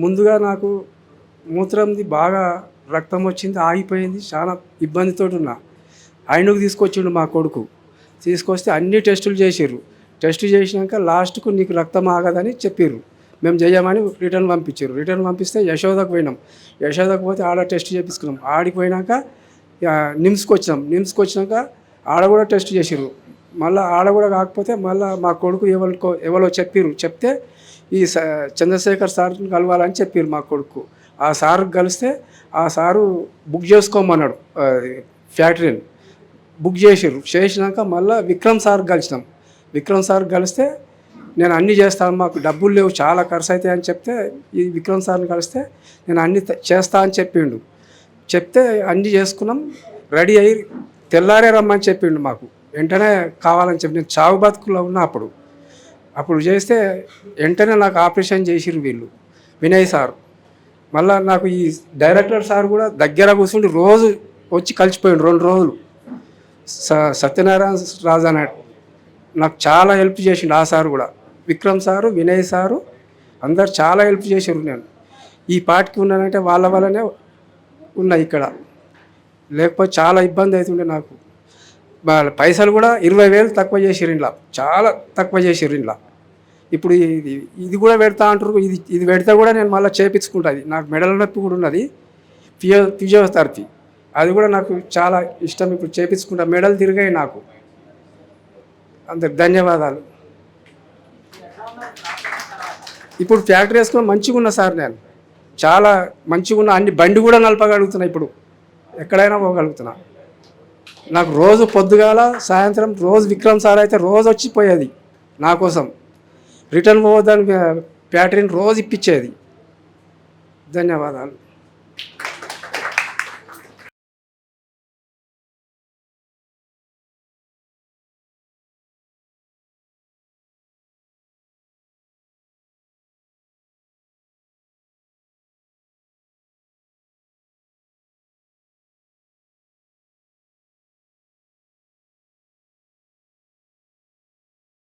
ముందుగా నాకు మూత్రంది బాగా రక్తం వచ్చింది, ఆగిపోయింది, చాలా ఇబ్బందితో ఉన్నా. ఆయనకు తీసుకొచ్చిండు మా కొడుకు. తీసుకొస్తే అన్ని టెస్టులు చేసిర్రు. టెస్ట్ చేసినాక లాస్ట్కు నీకు రక్తం ఆగదని చెప్పారు. మేము చేయమని రిటర్న్ పంపించారు. రిటర్న్ పంపిస్తే యశోదకు పోయినాం. యశోదకు పోతే ఆడ టెస్ట్ చేపించుకున్నాం. ఆడికి పోయినాక నిమ్స్కి వచ్చినాక ఆడ కూడా టెస్ట్ చేసిర్రు. మళ్ళీ ఆడ కూడా కాకపోతే మళ్ళీ మా కొడుకు ఎవరో చెప్తే ఈ చంద్రశేఖర్ సార్ని కలవాలని చెప్పారు మా కొడుకు. ఆ సార్ కలిస్తే ఆ సారు బుక్ చేసుకోమన్నాడు. ఫ్యాక్టరీని బుక్ చేసినాక మళ్ళీ విక్రమ్ సార్ కలిసినాం. విక్రమ్ సార్ కలిస్తే నేను అన్నీ చేస్తాను, మాకు డబ్బులు లేవు, చాలా ఖర్చు అవుతాయి అని చెప్తే ఈ విక్రమ్ సార్ని కలిస్తే నేను అన్నీ చేస్తా అని చెప్పిండు. చెప్తే అన్నీ చేసుకున్నాం. రెడీ అయ్యి తెల్లారే రమ్మని చెప్పిండు. మాకు వెంటనే కావాలని చెప్పి నేను చావు బతుకులో ఉన్నా. అప్పుడు చేస్తే వెంటనే నాకు ఆపరేషన్ చేసిర్రు వీళ్ళు, వినయ్ సార్. మళ్ళీ నాకు ఈ డైరెక్టర్ సార్ కూడా దగ్గర కూర్చుండి రోజు వచ్చి కలిసిపోయిండు 2 రోజులు. సత్యనారాయణ రాజు అన్నాడు, నాకు చాలా హెల్ప్ చేసిండు ఆ సార్ కూడా. విక్రమ్ సారు, వినయ్ సారు అందరు చాలా హెల్ప్ చేసారు. నేను ఈ పార్టీకి ఉన్నానంటే వాళ్ళ వల్లనే ఉన్నా ఇక్కడ, లేకపోతే చాలా ఇబ్బంది అవుతుండే నాకు. పైసలు కూడా 20,000 తక్కువ చేసిర్రు ఇంట్లో, చాలా తక్కువ చేసిర్రు ఇంట్లో. ఇప్పుడు ఇది కూడా పెడతా అంటారు. ఇది పెడితే కూడా నేను మళ్ళీ చేయించుకుంటుంది. నాకు మెడల నొప్పి కూడా ఉన్నది, ఫిజియోథెరపీ. అది కూడా నాకు చాలా ఇష్టం. ఇప్పుడు చేయించుకుంటా, మెడలు తిరిగాయి నాకు. అందరికి ధన్యవాదాలు. ఇప్పుడు ఫ్యాక్టరీ వేసుకుని మంచిగా ఉన్నా సార్, నేను చాలా మంచిగా ఉన్నా. అన్ని బండి కూడా నడపగలుగుతున్నా, ఇప్పుడు ఎక్కడైనా పోగలుగుతున్నా. నాకు రోజు పొద్దుగాల సాయంత్రం రోజు విక్రమ్ సార్ అయితే రోజు వచ్చిపోయేది నా కోసం. రిటర్న్ పోవద్దని ఫ్యాక్టరీని రోజు ఇప్పించేది. ధన్యవాదాలు.